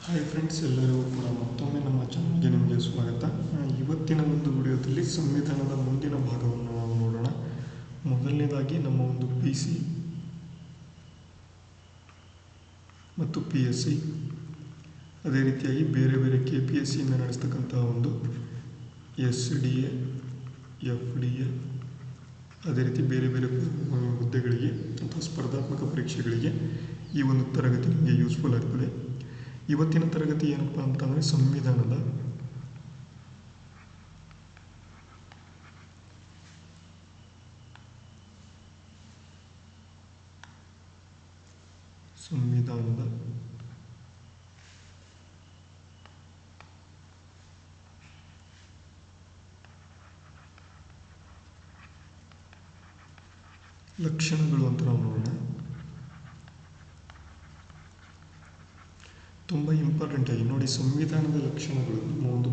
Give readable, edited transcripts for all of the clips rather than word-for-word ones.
Hi friends, ಎಲ್ಲರಿಗೂ ಕೂಡ ಮತ್ತೊಮ್ಮೆ ನಮ್ಮ ಚಾನಲ್ಗೆ ನಿಮಗೆ ಸ್ವಾಗತ. ಇವತ್ತಿನ ಒಂದು ವಿಡಿಯೋದಲ್ಲಿ ಸಂವಿಧಾನದ ಮುಂದಿನ ಭಾಗವನ್ನು ನಾವು ನೋಡೋಣ. ಮೊದಲನೇದಾಗಿ ನಮ್ಮ ಒಂದು PC ಮತ್ತು PSI, ಅದೇ ರೀತಿಯಾಗಿ ಬೇರೆ ಬೇರೆ KPSCಯಿಂದ ನಡೆಸ್ತಕ್ಕಂತಹ ಒಂದು SDA, FDA, ಅದೇ ರೀತಿ ಬೇರೆ ಬೇರೆ ಹುದ್ದೆಗಳಿಗೆ ಅಥವಾ ಸ್ಪರ್ಧಾತ್ಮಕ ಪರೀಕ್ಷೆಗಳಿಗೆ ಈ ಒಂದು ತರಗತಿ ನಿಮಗೆ ಯೂಸ್ಫುಲ್ ಆಗ್ತದೆ. ಇವತ್ತಿನ ತರಗತಿ ಏನಪ್ಪ ಅಂತಂದರೆ ಸಂವಿಧಾನದ ಲಕ್ಷಣಗಳು ಅಂತ ನಾವು ನೋಡೋಣ. ತುಂಬ ಇಂಪಾರ್ಟೆಂಟ್ ಆಗಿ ನೋಡಿ, ಸಂವಿಧಾನದ ಲಕ್ಷಣಗಳು. ನಮ್ಮ ಒಂದು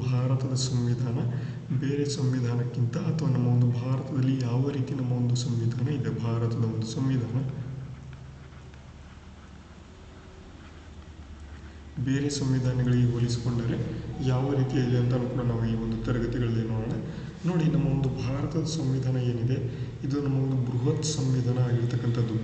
ಭಾರತದ ಸಂವಿಧಾನ ಬೇರೆ ಸಂವಿಧಾನಕ್ಕಿಂತ ಅಥವಾ ನಮ್ಮ ಒಂದು ಭಾರತದಲ್ಲಿ ಯಾವ ರೀತಿ ನಮ್ಮ ಒಂದು ಸಂವಿಧಾನ ಇದೆ, ಭಾರತದ ಒಂದು ಸಂವಿಧಾನ ಬೇರೆ ಸಂವಿಧಾನಗಳಿಗೆ ಹೋಲಿಸಿಕೊಂಡರೆ ಯಾವ ರೀತಿ ಇದೆ ಅಂತ ಕೂಡ ನಾವು ಈ ಒಂದು ತರಗತಿಗಳಲ್ಲಿ ನೋಡೋಣ. ನೋಡಿ, ನಮ್ಮ ಒಂದು ಭಾರತದ ಸಂವಿಧಾನ ಏನಿದೆ, ಇದು ನಮ್ಮ ಒಂದು ಬೃಹತ್ ಸಂವಿಧಾನ ಆಗಿರ್ತಕ್ಕಂಥದ್ದು.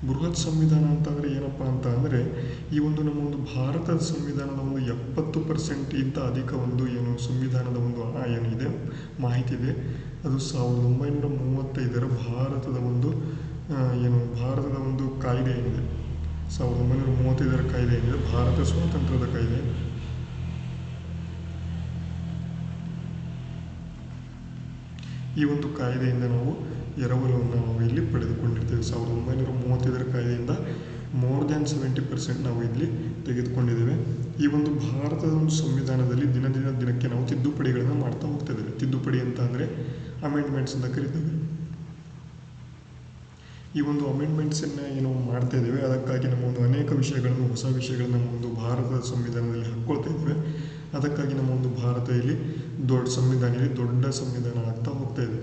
ಬೃಹತ್ ಸಂವಿಧಾನ ಅಂತಂದರೆ ಏನಪ್ಪ ಅಂತ ಅಂದರೆ, ಈ ಒಂದು ನಮ್ಮ ಒಂದು ಭಾರತದ ಸಂವಿಧಾನದ ಒಂದು 70% ಅಧಿಕ ಒಂದು ಸಂವಿಧಾನದ ಒಂದು ಏನಿದೆ ಮಾಹಿತಿ ಇದೆ, ಅದು 1935 ಭಾರತದ ಒಂದು ಕಾಯ್ದೆ ಏನಿದೆ, 1935 ಕಾಯ್ದೆ ಏನಿದೆ, ಭಾರತ ಸ್ವಾತಂತ್ರ್ಯದ ಕಾಯ್ದೆ. ಈ ಒಂದು ಕಾಯ್ದೆಯಿಂದ ನಾವು ಎರವಲನ್ನು ನಾವು ಇಲ್ಲಿ ಪಡೆದುಕೊಂಡಿರ್ತೇವೆ. 1935 ಕಾಯ್ದೆಯಿಂದ ಮೋರ್ ದ್ಯಾನ್ 70% ನಾವು ಇಲ್ಲಿ ತೆಗೆದುಕೊಂಡಿದ್ದೇವೆ. ಈ ಒಂದು ಭಾರತದ ಒಂದು ಸಂವಿಧಾನದಲ್ಲಿ ದಿನಕ್ಕೆ ನಾವು ತಿದ್ದುಪಡಿಗಳನ್ನು ಮಾಡ್ತಾ ಹೋಗ್ತಾ ಇದ್ದೇವೆ. ತಿದ್ದುಪಡಿ ಅಂತ ಅಂದರೆ ಅಮೆಂಡ್ಮೆಂಟ್ಸ್ ಅಂತ ಕರಿತೇವೆ. ಈ ಒಂದು ಅಮೆಂಡ್ಮೆಂಟ್ಸನ್ನು ಮಾಡ್ತಾ ಇದ್ದೇವೆ. ಅದಕ್ಕಾಗಿ ನಮ್ಮ ಒಂದು ಅನೇಕ ವಿಷಯಗಳನ್ನು, ಹೊಸ ವಿಷಯಗಳನ್ನು ನಮ್ಮ ಒಂದು ಭಾರತದ ಸಂವಿಧಾನದಲ್ಲಿ ಹಾಕ್ಕೊಳ್ತಾ ಇದ್ದೇವೆ. ಅದಕ್ಕಾಗಿ ನಮ್ಮ ಒಂದು ಭಾರತ ಇಲ್ಲಿ ದೊಡ್ಡ ಸಂವಿಧಾನ ಆಗ್ತಾ ಹೋಗ್ತಾ ಇದೆ.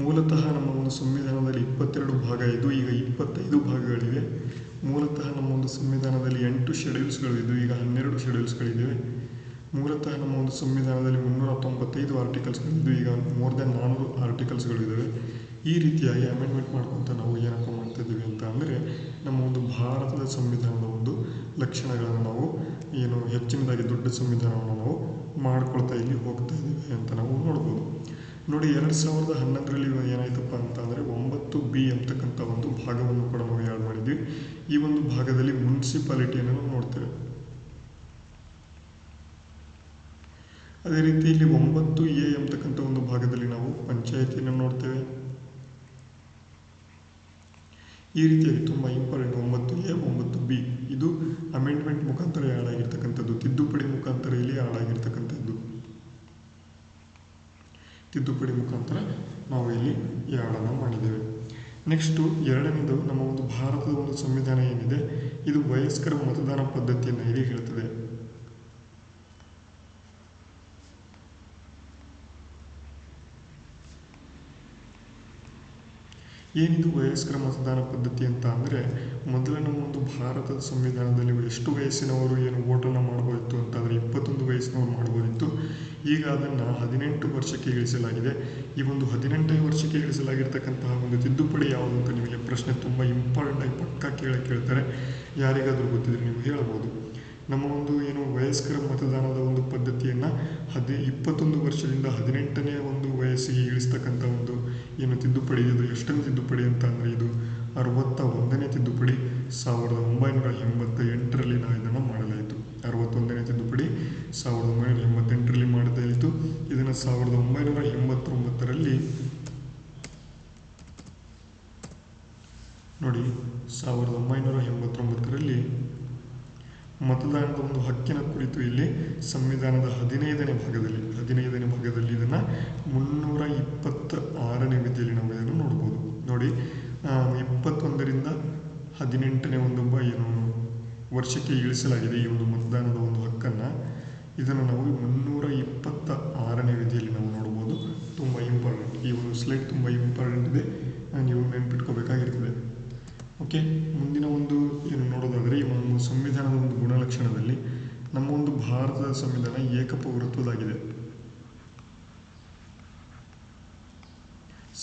ಮೂಲತಃ ನಮ್ಮ ಒಂದು ಸಂವಿಧಾನದಲ್ಲಿ 22 ಭಾಗ ಇದ್ದು ಈಗ 25 ಭಾಗಗಳಿವೆ. ಮೂಲತಃ ನಮ್ಮ ಒಂದು ಸಂವಿಧಾನದಲ್ಲಿ 8 ಶೆಡ್ಯೂಲ್ಸ್ಗಳು ಇದ್ದು ಈಗ 12 ಶೆಡ್ಯೂಲ್ಸ್ಗಳಿವೆ. ಮೂಲತಃ ನಮ್ಮ ಒಂದು ಸಂವಿಧಾನದಲ್ಲಿ 395 ಆರ್ಟಿಕಲ್ಸ್ಗಳಿದ್ದು ಈಗ ಮೋರ್ ದ್ಯಾನ್ 400 ಆರ್ಟಿಕಲ್ಸ್ಗಳಿದ್ದಾವೆ. ಈ ರೀತಿಯಾಗಿ ಅಮೆಂಡ್ಮೆಂಟ್ ಮಾಡ್ಕೊತ ನಾವು ಏನಪ್ಪ ಮಾಡ್ತಾ ಇದ್ದೀವಿ ಅಂತ ಅಂದರೆ, ನಮ್ಮ ಒಂದು ಭಾರತದ ಸಂವಿಧಾನದ ಒಂದು ಲಕ್ಷಣಗಳನ್ನು ನಾವು ಹೆಚ್ಚಿನದಾಗಿ ದೊಡ್ಡ ಸಂವಿಧಾನವನ್ನು ನಾವು ಮಾಡ್ಕೊಳ್ತಾ ಇಲ್ಲಿ ಹೋಗ್ತಾ ಇದ್ದೀವಿ ಅಂತ ನಾವು ನೋಡ್ಬೋದು. ನೋಡಿ, 2011ರಲ್ಲಿ ಏನಾಯ್ತಪ್ಪ ಅಂತ ಅಂದರೆ 9B ಅಂತಕ್ಕಂಥ ಒಂದು ಭಾಗವನ್ನು ಕೂಡ ನಾವು ಆ್ಯಡ್ ಮಾಡಿದ್ವಿ. ಈ ಒಂದು ಭಾಗದಲ್ಲಿ ಮುನ್ಸಿಪಾಲಿಟಿಯನ್ನು ನಾವು ನೋಡ್ತೇವೆ. ಅದೇ ರೀತಿ ಇಲ್ಲಿ 9A ಅಂತಕ್ಕಂಥ ಒಂದು ಭಾಗದಲ್ಲಿ ನಾವು ಪಂಚಾಯತಿಯನ್ನು ನೋಡ್ತೇವೆ. ಈ ರೀತಿಯಾಗಿ ತುಂಬ ಇಂಪಾರ್ಟೆಂಟ್ 9A 9B ಇದು ಅಮೆಂಡ್ಮೆಂಟ್ ಮುಖಾಂತರ ಆ್ಯಡ್ ಆಗಿರ್ತಕ್ಕಂಥದ್ದು, ತಿದ್ದುಪಡಿ ಮುಖಾಂತರ ಇಲ್ಲಿ ಆ್ಯಡ್ ಆಗಿರ್ತಕ್ಕಂಥದ್ದು. ತಿದ್ದುಪಡಿ ಮುಖಾಂತರ ನಾವು ಇಲ್ಲಿ ಆ್ಯಡನ್ನು ಮಾಡಿದ್ದೇವೆ. ನೆಕ್ಸ್ಟು ಎರಡನೇದು, ನಮ್ಮ ಒಂದು ಭಾರತದ ಒಂದು ಸಂವಿಧಾನ ಏನಿದೆ, ಇದು ವಯಸ್ಕರ ಮತದಾನ ಪದ್ಧತಿಯನ್ನು ಇಲ್ಲಿ ಹೇಳ್ತದೆ. ಏನಿದು ವಯಸ್ಕರ ಮತದಾನ ಪದ್ಧತಿ ಅಂತ ಅಂದರೆ, ಮೊದಲ ನಮ್ಮ ಒಂದು ಭಾರತದ ಸಂವಿಧಾನದಲ್ಲಿ ಎಷ್ಟು ವಯಸ್ಸಿನವರು ವೋಟನ್ನು ಮಾಡ್ಬೋದಿತ್ತು ಅಂತಂದರೆ 21 ವಯಸ್ಸಿನವರು ಮಾಡ್ಬೋದಿತ್ತು. ಈಗ ಅದನ್ನು 18 ವರ್ಷಕ್ಕೆ ಇಳಿಸಲಾಗಿದೆ. ಈ ಒಂದು 18 ವರ್ಷಕ್ಕೆ ಇಳಿಸಲಾಗಿರ್ತಕ್ಕಂತಹ ಒಂದು ತಿದ್ದುಪಡಿ ಯಾವುದು ಅಂತ ನಿಮಗೆ ಪ್ರಶ್ನೆ ತುಂಬ ಇಂಪಾರ್ಟೆಂಟಾಗಿ ಪಕ್ಕಾ ಕೇಳ್ತಾರೆ. ಯಾರಿಗಾದರೂ ಗೊತ್ತಿದ್ರೆ ನೀವು ಹೇಳಬಹುದು. ನಮ್ಮ ಒಂದು ವಯಸ್ಕರ ಮತದಾನದ ಒಂದು ಪದ್ಧತಿಯನ್ನು 21 ವರ್ಷದಿಂದ 18ನೇ ಒಂದು ವಯಸ್ಸಿಗೆ ಇಳಿಸ್ತಕ್ಕಂಥ ಒಂದು ತಿದ್ದುಪಡಿ ಇದು. ಎಷ್ಟನೇ ತಿದ್ದುಪಡಿ ಅಂತ ಅಂದರೆ ಇದು 61ನೇ ತಿದ್ದುಪಡಿ. 1988ರಲ್ಲಿ ನಾವು ಇದನ್ನು ಮಾಡಲಾಯಿತು. 61ನೇ ತಿದ್ದುಪಡಿ 1988ರಲ್ಲಿ ಮಾಡಲಾಯಿತು. ಇದನ್ನು 1989ರಲ್ಲಿ ನೋಡಿ, 1989ರಲ್ಲಿ ಮತದಾನದ ಒಂದು ಹಕ್ಕಿನ ಕುರಿತು ಇಲ್ಲಿ ಸಂವಿಧಾನದ 15ನೇ ಭಾಗದಲ್ಲಿ ಇದನ್ನು 326ನೇ ವಿಧಿಯಲ್ಲಿ ನಾವು ಇದನ್ನು ನೋಡ್ಬೋದು. ನೋಡಿ, 21ರಿಂದ 18ನೇ ಒಂದು ವರ್ಷಕ್ಕೆ ಇಳಿಸಲಾಗಿದೆ ಈ ಒಂದು ಮತದಾನದ ಒಂದು ಹಕ್ಕನ್ನು. ಇದನ್ನು ನಾವು 326ನೇ ವಿಧಿಯಲ್ಲಿ ನಾವು ನೋಡ್ಬೋದು. ತುಂಬ ಇಂಪಾರ್ಟೆಂಟ್, ಈ ಒಂದು ಸ್ಲೈಡ್ ತುಂಬ ಇಂಪಾರ್ಟೆಂಟ್ ಇದೆ, ನೀವು ನೆನ್ಪಿಟ್ಕೋಬೇಕಾಗಿರ್ತದೆ. ಓಕೆ, ಮುಂದಿನ ಒಂದು ಏನು ನೋಡೋದಾದರೆ ಈ ಒಂದು ಸಂವಿಧಾನದ ಒಂದು ಗುಣಲಕ್ಷಣದಲ್ಲಿ ನಮ್ಮ ಒಂದು ಭಾರತದ ಸಂವಿಧಾನ ಏಕಪೌರತ್ವದಾಗಿದೆ.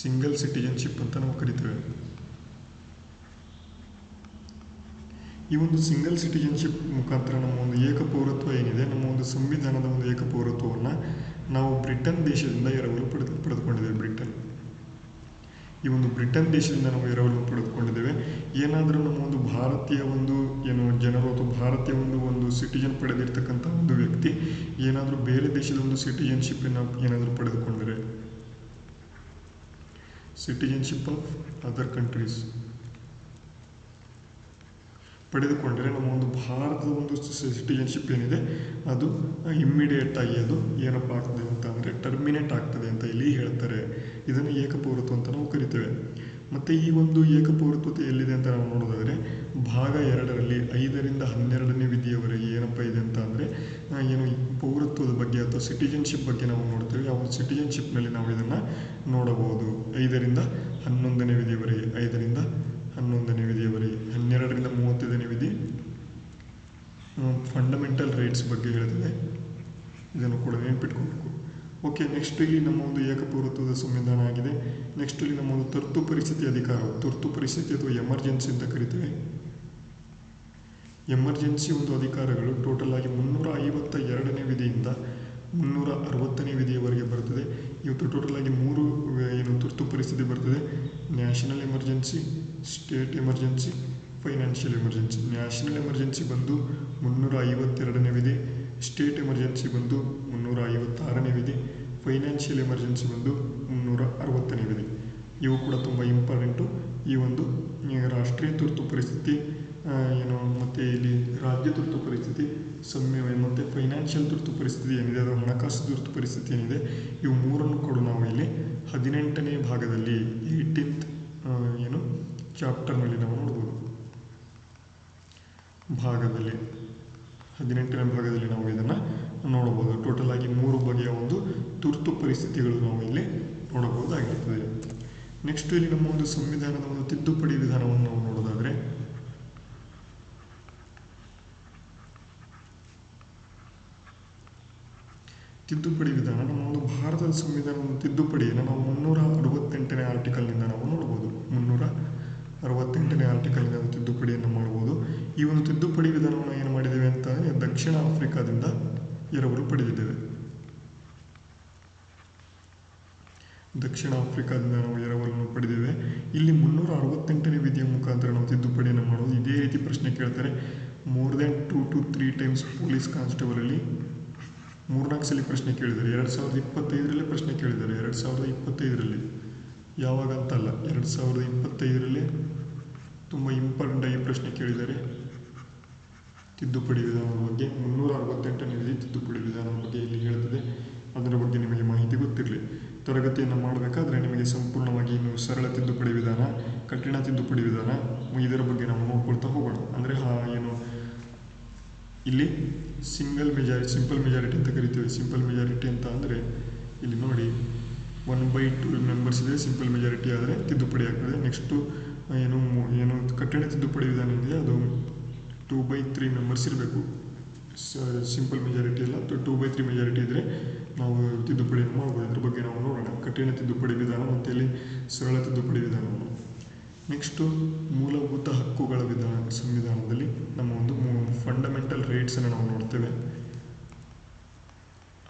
ಸಿಂಗಲ್ ಸಿಟಿಜನ್ಶಿಪ್ ಅಂತ ನಾವು ಕರಿತೇವೆ. ಈ ಒಂದು ಸಿಂಗಲ್ ಸಿಟಿಜನ್ಶಿಪ್ ಮುಖಾಂತರ ನಮ್ಮ ಒಂದು ಏಕಪೌರತ್ವ ಏನಿದೆ, ನಮ್ಮ ಒಂದು ಸಂವಿಧಾನದ ಒಂದು ಏಕಪೌರತ್ವವನ್ನು ನಾವು ಬ್ರಿಟನ್ ದೇಶದಿಂದ ಎರವಲು ಪಡೆದುಕೊಂಡಿದ್ದೇವೆ. ಈ ಒಂದು ಬ್ರಿಟನ್ ದೇಶದಿಂದ ನಾವು ಎರವಲು ಪಡೆದುಕೊಂಡಿದ್ದೇವೆ. ಏನಾದರೂ ನಮ್ಮ ಒಂದು ಭಾರತೀಯ ಒಂದು ಏನು ಜನರು ಅಥವಾ ಭಾರತೀಯ ಒಂದು ಸಿಟಿಜನ್ ಪಡೆದಿರ್ತಕ್ಕಂಥ ಒಂದು ವ್ಯಕ್ತಿ ಏನಾದರೂ ಬೇರೆ ದೇಶದ ಒಂದು ಸಿಟಿಜನ್ಶಿಪ್ಪನ್ನು ಏನಾದರೂ ಪಡೆದುಕೊಂಡರೆ, ಸಿಟಿಜನ್ಶಿಪ್ ಆಫ್ ಅದರ್ ಕಂಟ್ರೀಸ್ ಪಡೆದುಕೊಂಡರೆ ನಮ್ಮ ಒಂದು ಭಾರತದ ಒಂದು ಸಿಟಿಜನ್ಶಿಪ್ ಏನಿದೆ ಅದು ಇಮ್ಮಿಡಿಯೇಟ್ ಆಗಿ ಅದು ಏನಪ್ಪ ಆಗ್ತದೆ ಅಂತ ಅಂದರೆ ಟರ್ಮಿನೇಟ್ ಆಗ್ತದೆ ಅಂತ ಇಲ್ಲಿ ಹೇಳ್ತಾರೆ. ಇದನ್ನು ಏಕಪೌರತ್ವ ಅಂತ ನಾವು ಕರಿತೇವೆ. ಮತ್ತು ಈ ಒಂದು ಏಕಪೌರತ್ವತೆ ಎಲ್ಲಿದೆ ಅಂತ ನಾವು ನೋಡೋದಾದರೆ ಭಾಗ 2ರಲ್ಲಿ 5ರಿಂದ 12ನೇ ವಿಧಿಯವರೆಗೆ ಏನಪ್ಪ ಇದೆ ಅಂತ ಅಂದರೆ ಏನು ಪೌರತ್ವದ ಬಗ್ಗೆ ಅಥವಾ ಸಿಟಿಜನ್ಶಿಪ್ ಬಗ್ಗೆ ನಾವು ನೋಡ್ತೇವೆ. ಆ ಒಂದು ಸಿಟಿಜನ್ಶಿಪ್ನಲ್ಲಿ ನಾವು ಇದನ್ನು ನೋಡಬಹುದು. 5ರಿಂದ 11ನೇ ವಿಧಿಯವರೆಗೆ, 5ರಿಂದ 11ನೇ ವಿಧಿಯವರೆಗೆ, 12ರಿಂದ 35ನೇ ವಿಧಿ ಫಂಡಮೆಂಟಲ್ ರೈಟ್ಸ್ ಬಗ್ಗೆ ಹೇಳ್ತದೆ. ಇದನ್ನು ಕೂಡ ನೆನ್ಪಿಟ್ಕೊಳ್ಬೇಕು. ಓಕೆ, ನೆಕ್ಸ್ಟ್ ಇಲ್ಲಿ ನಮ್ಮ ಒಂದು ಏಕಪೌರತ್ವದ ಸಂವಿಧಾನ ಆಗಿದೆ. ನೆಕ್ಸ್ಟ್ ಇಲ್ಲಿ ನಮ್ಮ ಒಂದು ತುರ್ತು ಪರಿಸ್ಥಿತಿ ಅಧಿಕಾರ, ತುರ್ತು ಪರಿಸ್ಥಿತಿ ಅಥವಾ ಎಮರ್ಜೆನ್ಸಿ ಅಂತ ಕರಿತೇವೆ. ಎಮರ್ಜೆನ್ಸಿ ಒಂದು ಅಧಿಕಾರಗಳು ಟೋಟಲ್ ಆಗಿ 352ನೇ ವಿಧಿಯಿಂದ 360ನೇ ವಿಧಿಯವರೆಗೆ ಬರ್ತದೆ. ಇವತ್ತು ಟೋಟಲ್ ಆಗಿ 3 ಏನು ತುರ್ತು ಪರಿಸ್ಥಿತಿ ಬರ್ತದೆ. National emergency, state emergency, financial emergency. National emergency ಬಂದು 352ನೇ ವಿಧಿ, ಸ್ಟೇಟ್ ಎಮರ್ಜೆನ್ಸಿ ಬಂದು 356ನೇ ವಿಧಿ, ಫೈನಾನ್ಷಿಯಲ್ ಎಮರ್ಜೆನ್ಸಿ ಬಂದು 360ನೇ ವಿಧಿ. ಇವು ಕೂಡ ತುಂಬ ಇಂಪಾರ್ಟೆಂಟು. ಈ ಒಂದು ರಾಷ್ಟ್ರೀಯ ತುರ್ತು ಪರಿಸ್ಥಿತಿ ಏನು ಮತ್ತು ಇಲ್ಲಿ ರಾಜ್ಯ ತುರ್ತು ಪರಿಸ್ಥಿತಿ ಮತ್ತು ಫೈನಾನ್ಷಿಯಲ್ ತುರ್ತು ಪರಿಸ್ಥಿತಿ ಏನಿದೆ, ಅದು ಹಣಕಾಸು ತುರ್ತು ಪರಿಸ್ಥಿತಿ ಏನಿದೆ, ಇವು ಮೂರನ್ನು ಕೂಡ ನಾವು ಇಲ್ಲಿ 18ನೇ ಭಾಗದಲ್ಲಿ 18th ಏನು ಚಾಪ್ಟರ್ನಲ್ಲಿ ನಾವು ನೋಡ್ಬೋದು. ಭಾಗದಲ್ಲಿ 18ನೇ ಭಾಗದಲ್ಲಿ ನಾವು ಇದನ್ನು ನೋಡಬಹುದು. ಟೋಟಲ್ ಆಗಿ 3 ಬಗೆಯ ಒಂದು ತುರ್ತು ಪರಿಸ್ಥಿತಿಗಳು ನಾವು ಇಲ್ಲಿ ನೋಡಬಹುದಾಗಿರ್ತದೆ. ನೆಕ್ಸ್ಟ್ ಇಲ್ಲಿ ನಮ್ಮ ಒಂದು ಸಂವಿಧಾನದ ಒಂದು ತಿದ್ದುಪಡಿ ವಿಧಾನವನ್ನು ನಾವು ನೋಡೋದಾದರೆ ತಿದ್ದುಪಡಿ ವಿಧಾನ, ನಮ್ಮ ಒಂದು ಭಾರತದ ಸಂವಿಧಾನದ ತಿದ್ದುಪಡಿಯನ್ನು ನಾವು 368ನೇ ಆರ್ಟಿಕಲ್ನಿಂದ ನಾವು ನೋಡ್ಬೋದು. 368ನೇ ಆರ್ಟಿಕಲ್ನಿಂದ ತಿದ್ದುಪಡಿಯನ್ನು ಮಾಡ್ಬೋದು. ಈ ಒಂದು ತಿದ್ದುಪಡಿ ವಿಧಾನವನ್ನು ಏನು ಮಾಡಿದ್ದೇವೆ ಅಂತ ಅಂದರೆ ದಕ್ಷಿಣ ಆಫ್ರಿಕಾದಿಂದ ಎರವಲು ಪಡೆದಿದ್ದೇವೆ. ದಕ್ಷಿಣ ಆಫ್ರಿಕಾದಿಂದ ನಾವು ಎರವಲನ್ನು ಪಡೆದಿದ್ದೇವೆ. ಇಲ್ಲಿ 368ನೇ ವಿಧಿಯ ಮುಖಾಂತರ ನಾವು ತಿದ್ದುಪಡಿಯನ್ನು ಮಾಡೋದು. ಇದೇ ರೀತಿ ಪ್ರಶ್ನೆ ಕೇಳ್ತಾರೆ. More than 2 to 3 times police ಕಾನ್ಸ್ಟೇಬಲಲ್ಲಿ 3-4 ಸಲ ಪ್ರಶ್ನೆ ಕೇಳಿದ್ದಾರೆ. 2025ರಲ್ಲಿ ಪ್ರಶ್ನೆ ಕೇಳಿದ್ದಾರೆ. 2025ರಲ್ಲಿ, ಯಾವಾಗ ಅಂತಲ್ಲ, 2025ರಲ್ಲಿ ತುಂಬ ಇಂಪಾರ್ಟೆಂಟ್ ಆಗಿ ಪ್ರಶ್ನೆ ಕೇಳಿದ್ದಾರೆ ತಿದ್ದುಪಡಿ ವಿಧಾನದ ಬಗ್ಗೆ. 368ನೇ ವಿಧಿ ತಿದ್ದುಪಡಿ ವಿಧಾನದ ಬಗ್ಗೆ ಇಲ್ಲಿ ಹೇಳ್ತದೆ. ಅದರ ಬಗ್ಗೆ ನಿಮಗೆ ಮಾಹಿತಿ ಗೊತ್ತಿರಲಿ. ತರಗತಿಯನ್ನು ಮಾಡಬೇಕಾದ್ರೆ ನಿಮಗೆ ಸಂಪೂರ್ಣವಾಗಿ ಇನ್ನು ಸರಳ ತಿದ್ದುಪಡಿ ವಿಧಾನ, ಕಠಿಣ ತಿದ್ದುಪಡಿ ವಿಧಾನ, ಇದರ ಬಗ್ಗೆ ನಾವು ನೋಡ್ಕೊಳ್ತಾ ಹೋಗೋಣ. ಅಂದರೆ ಏನು ಇಲ್ಲಿ ಸಿಂಪಲ್ ಮೆಜಾರಿಟಿ ಅಂತ ಕರಿತೀವಿ. ಸಿಂಪಲ್ ಮೆಜಾರಿಟಿ ಅಂತ ಅಂದರೆ ಇಲ್ಲಿ ನೋಡಿ 1/2 ಮೆಂಬರ್ಸ್ ಇದೆ. ಸಿಂಪಲ್ ಮೆಜಾರಿಟಿ ಆದರೆ ತಿದ್ದುಪಡಿ ಆಗ್ತದೆ. ನೆಕ್ಸ್ಟು ಏನು ಕಠಿಣ ತಿದ್ದುಪಡಿ ವಿಧಾನ ಇದೆ, ಅದು 2/3 ಮೆಂಬರ್ಸ್ ಇರಬೇಕು. ಸಿಂಪಲ್ ಮೆಜಾರಿಟಿ ಎಲ್ಲ 2/3 ಮೆಜಾರಿಟಿ ಇದ್ದರೆ ನಾವು ತಿದ್ದುಪಡಿಯನ್ನು ಮಾಡ್ಬೋದು. ಇದ್ರ ಬಗ್ಗೆ ನಾವು ನೋಡೋಣ, ಕಠಿಣ ತಿದ್ದುಪಡಿ ವಿಧಾನ ಮತ್ತು ಇಲ್ಲಿ ಸರಳ ತಿದ್ದುಪಡಿ ವಿಧಾನವನ್ನು. ನೆಕ್ಸ್ಟು ಮೂಲಭೂತ ಹಕ್ಕುಗಳ ಸಂವಿಧಾನದಲ್ಲಿ ನಮ್ಮ ಒಂದು ಫಂಡಮೆಂಟಲ್ ರೈಟ್ಸನ್ನು ನಾವು ನೋಡ್ತೇವೆ.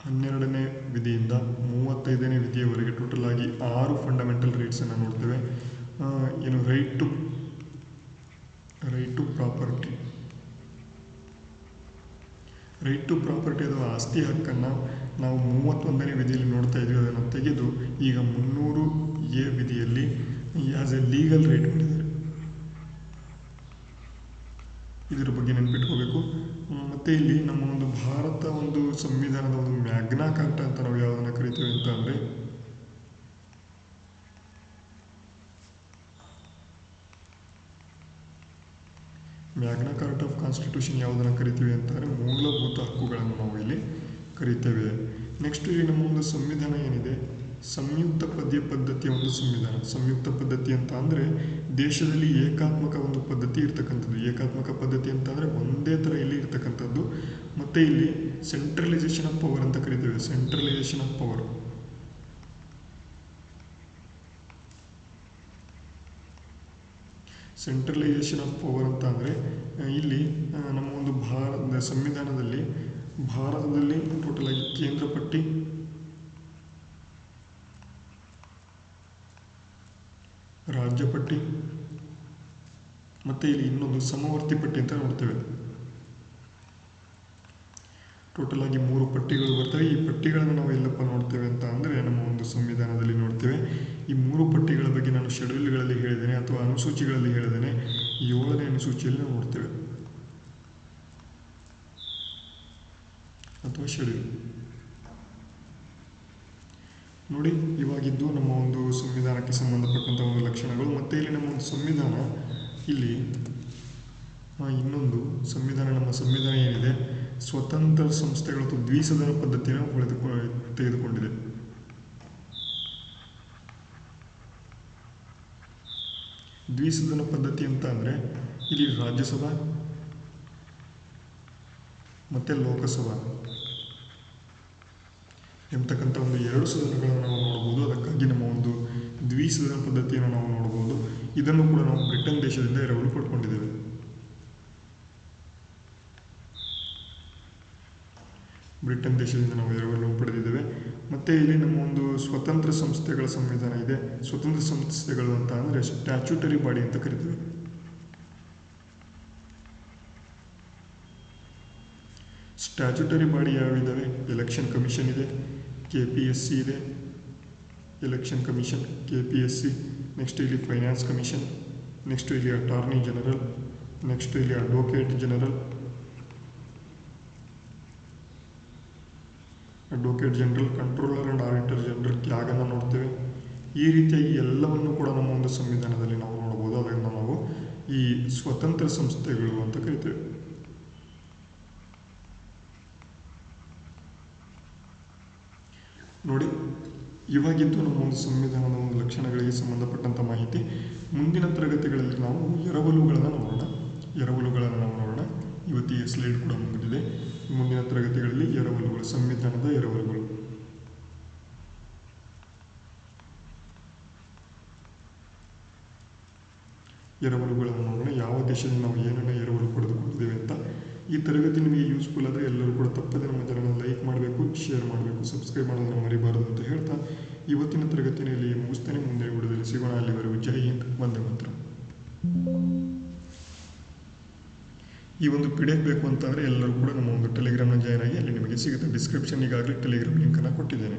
12ನೇ ವಿಧಿಯಿಂದ 35ನೇ ವಿಧಿಯವರೆಗೆ ಟೋಟಲ್ ಆಗಿ 6 ಫಂಡಮೆಂಟಲ್ ರೈಟ್ಸನ್ನು ನೋಡ್ತೇವೆ. ಏನು right to property, right to property ಅಥವಾ ಆಸ್ತಿ ಹಕ್ಕನ್ನು ನಾವು 31ನೇ ವಿಧಿಯಲ್ಲಿ ನೋಡ್ತಾ ಇದ್ವಿ. ಅದನ್ನು ತೆಗೆದು ಈಗ 300A ವಿಧಿಯಲ್ಲಿ ಆಸ್ ಎ ಲೀಗಲ್ ರೈಟ್ ಮಾಡಿದ್ದಾರೆ. ಇದರ ಬಗ್ಗೆ ನೆನ್ಪಿಟ್ಕೋಬೇಕು. ಮತ್ತು ಇಲ್ಲಿ ನಮ್ಮ ಒಂದು ಭಾರತ ಒಂದು ಸಂವಿಧಾನದ ಒಂದು ಮ್ಯಾಗ್ನಾ ಕಾರ್ಟಾ ಅಂತ ನಾವು ಯಾವುದನ್ನು ಕರಿತೀವಿ ಅಂತ ಅಂದರೆ ಮ್ಯಾಗ್ನಾ ಕಾರ್ಟಾ ಆಫ್ ಕಾನ್ಸ್ಟಿಟ್ಯೂಷನ್ ಯಾವುದನ್ನು ಕರಿತೀವಿ ಅಂತಂದರೆ ಮೂಲಭೂತ ಹಕ್ಕುಗಳನ್ನು ನಾವು ಇಲ್ಲಿ ಕರೀತೇವೆ. ನೆಕ್ಸ್ಟ್ ಇಲ್ಲಿ ನಮ್ಮ ಒಂದು ಸಂವಿಧಾನ ಏನಿದೆ, ಸಂಯುಕ್ತ ಪದ್ಧತಿಯ ಒಂದು ಸಂವಿಧಾನ. ಸಂಯುಕ್ತ ಪದ್ಧತಿ ಅಂತ ಅಂದರೆ ದೇಶದಲ್ಲಿ ಏಕಾತ್ಮಕ ಒಂದು ಪದ್ಧತಿ ಇರ್ತಕ್ಕಂಥದ್ದು. ಏಕಾತ್ಮಕ ಪದ್ಧತಿ ಅಂತ ಅಂದರೆ ಒಂದೇ ಥರ ಇಲ್ಲಿ ಇರ್ತಕ್ಕಂಥದ್ದು. ಮತ್ತು ಇಲ್ಲಿ ಸೆಂಟ್ರಲೈಸೇಷನ್ ಆಫ್ ಪವರ್ ಅಂತ ಕರಿತೇವೆ. Centralisation of power. Centralisation of power ಅಂತ ಅಂದರೆ ಇಲ್ಲಿ ನಮ್ಮ ಒಂದು ಸಂವಿಧಾನದಲ್ಲಿ ಭಾರತದಲ್ಲಿ ಟೋಟಲ್ ಆಗಿ ಕೇಂದ್ರ ಪಟ್ಟಿ, ರಾಜ್ಯ ಪಟ್ಟಿ ಮತ್ತು ಇಲ್ಲಿ ಇನ್ನೊಂದು ಸಮವರ್ತಿ ಪಟ್ಟಿ ಅಂತ ನೋಡ್ತೇವೆ. ಟೋಟಲ್ ಆಗಿ 3 ಪಟ್ಟಿಗಳು ಬರ್ತವೆ. ಈ ಪಟ್ಟಿಗಳನ್ನು ನಾವು ಎಲ್ಲಪ್ಪ ನೋಡ್ತೇವೆ ಅಂತ ಅಂದರೆ ನಮ್ಮ ಒಂದು ಸಂವಿಧಾನದಲ್ಲಿ ನೋಡ್ತೇವೆ. ಈ 3 ಪಟ್ಟಿಗಳ ಬಗ್ಗೆ ನಾನು ಶೆಡ್ಯೂಲ್ಗಳಲ್ಲಿ ಹೇಳಿದ್ದೇನೆ ಅಥವಾ ಅನುಸೂಚಿಗಳಲ್ಲಿ ಹೇಳಿದ್ದೇನೆ. 7ನೇ ಅನುಸೂಚಿಯಲ್ಲಿ ನಾವು ನೋಡ್ತೇವೆ ಅಥವಾ ಶೆಡ್ಯೂಲ್. ನೋಡಿ, ಇವಾಗಿದ್ದು ನಮ್ಮ ಒಂದು ಸಂವಿಧಾನಕ್ಕೆ ಸಂಬಂಧಪಟ್ಟಂಥ ಒಂದು ಲಕ್ಷಣಗಳು. ಮತ್ತು ಇಲ್ಲಿ ನಮ್ಮ ಒಂದು ಸಂವಿಧಾನ ಇಲ್ಲಿ ಇನ್ನೊಂದು ನಮ್ಮ ಸಂವಿಧಾನ ಏನಿದೆ, ಸ್ವತಂತ್ರ ಸಂಸ್ಥೆಗಳು ಅಥವಾ ದ್ವಿಸದನ ಪದ್ಧತಿಯನ್ನು ತೆಗೆದುಕೊಂಡಿದೆ. ದ್ವಿಸದನ ಪದ್ಧತಿ ಅಂತ ಅಂದರೆ ಇಲ್ಲಿ ರಾಜ್ಯಸಭಾ ಮತ್ತು ಲೋಕಸಭಾ ಎಂಬತಕ್ಕಂಥ ಒಂದು 2 ಸದನಗಳನ್ನು ನಾವು ನೋಡಬಹುದು. ಅದಕ್ಕಾಗಿ ನಮ್ಮ ಒಂದು ದ್ವಿಸದನ ಪದ್ಧತಿಯನ್ನು ನಾವು ನೋಡಬಹುದು. ಇದನ್ನು ಕೂಡ ನಾವು ಬ್ರಿಟನ್ ದೇಶದಿಂದ ಎರವಲು ಪಡ್ಕೊಂಡಿದ್ದೇವೆ. ಬ್ರಿಟನ್ ದೇಶದಿಂದ ನಾವು ಎರವಲು ಪಡೆದಿದ್ದೇವೆ. ಮತ್ತು ಇಲ್ಲಿ ನಮ್ಮ ಒಂದು ಸ್ವತಂತ್ರ ಸಂಸ್ಥೆಗಳ ಸಂವಿಧಾನ ಇದೆ. ಸ್ವತಂತ್ರ ಸಂಸ್ಥೆಗಳು ಅಂತ ಅಂದರೆ ಸ್ಟ್ಯಾಚ್ಯೂಟರಿ ಬಾಡಿ ಅಂತ ಕರಿತೀವಿ. ಸ್ಟ್ಯಾಚ್ಯೂಟರಿ ಬಾಡಿ ಯಾವಿದ್ದಾವೆ? ಎಲೆಕ್ಷನ್ ಕಮಿಷನ್ ಇದೆ, KPSC ಇದೆ, ಎಲೆಕ್ಷನ್ ಕಮಿಷನ್, KPSC. ನೆಕ್ಸ್ಟ್ ಇಲ್ಲಿ ಫೈನಾನ್ಸ್ ಕಮಿಷನ್, ನೆಕ್ಸ್ಟ್ ಇಲ್ಲಿ ಅಟಾರ್ನಿ ಜನರಲ್, ನೆಕ್ಸ್ಟ್ ಇಲ್ಲಿ advocate general, controller and auditor general, ಕ್ಯಾಗನ್ನು ನೋಡ್ತೇವೆ. ಈ ರೀತಿಯಾಗಿ ಎಲ್ಲವನ್ನು ಕೂಡ ನಮ್ಮ ಒಂದು ಸಂವಿಧಾನದಲ್ಲಿ ನಾವು ನೋಡಬಹುದು. ಅದನ್ನು ನಾವು ಈ ಸ್ವತಂತ್ರ ಸಂಸ್ಥೆಗಳು ಅಂತ ಕರಿತೇವೆ. ನೋಡಿ, ಇವಾಗಿದ್ದು ನಮ್ಮ ಒಂದು ಸಂವಿಧಾನದ ಒಂದು ಲಕ್ಷಣಗಳಿಗೆ ಸಂಬಂಧಪಟ್ಟಂಥ ಮಾಹಿತಿ. ಮುಂದಿನ ತರಗತಿಗಳಲ್ಲಿ ನಾವು ಎರವಲುಗಳನ್ನು ನೋಡೋಣ. ಇವತ್ತಿಗೆ ಸ್ಲೈಡ್ ಕೂಡ ಮುಗಿದಿದೆ. ಮುಂದಿನ ತರಗತಿಗಳಲ್ಲಿ ಎರವಲುಗಳು, ಸಂವಿಧಾನದ ಎರವಲುಗಳನ್ನು ನೋಡೋಣ. ಯಾವ ದೇಶದಿಂದ ನಾವು ಏನನ್ನ ಎರವಲು ಪಡೆದುಕೊಂಡಿದ್ದೇವೆ ಅಂತ. ಈ ತರಗತಿ ನಿಮಗೆ ಯೂಸ್ಫುಲ್ ಆದರೆ ಎಲ್ಲರೂ ಕೂಡ ತಪ್ಪದೆ ನಮ್ಮ ಚಾನಲ್ ಲೈಕ್ ಮಾಡಬೇಕು, ಶೇರ್ ಮಾಡಬೇಕು, ಸಬ್ಸ್ಕ್ರೈಬ್ ಮಾಡೋದನ್ನು ಮರಿಬಾರದು ಅಂತ ಹೇಳ್ತಾ ಇವತ್ತಿನ ತರಗತಿಯಲ್ಲಿ ಮುಗಿಸ್ತೇನೆ. ಮುಂದಿನ ವಿಡಿಯೋದಲ್ಲಿ ಸಿಗೋಣ. ಅಲ್ಲಿವರೆಗೂ ಜೈ ಹಿಂದ್, ವಂದೇ ಮಾತರಂ. ಈ ಒಂದು PDF ಬೇಕು ಅಂತಂದರೆ ಎಲ್ಲರೂ ಕೂಡ ನಮ್ಮ ಒಂದು ಟೆಲಿಗ್ರಾಮ್ನ ಜಾಯ್ನ್ ಆಗಿ, ಅಲ್ಲಿ ನಿಮಗೆ ಸಿಗುತ್ತೆ. ಡಿಸ್ಕ್ರಿಪ್ಷನ್ ಈಗಾಗಲೇ ಟೆಲಿಗ್ರಾಮ್ ಲಿಂಕನ್ನು ಕೊಟ್ಟಿದ್ದೇನೆ.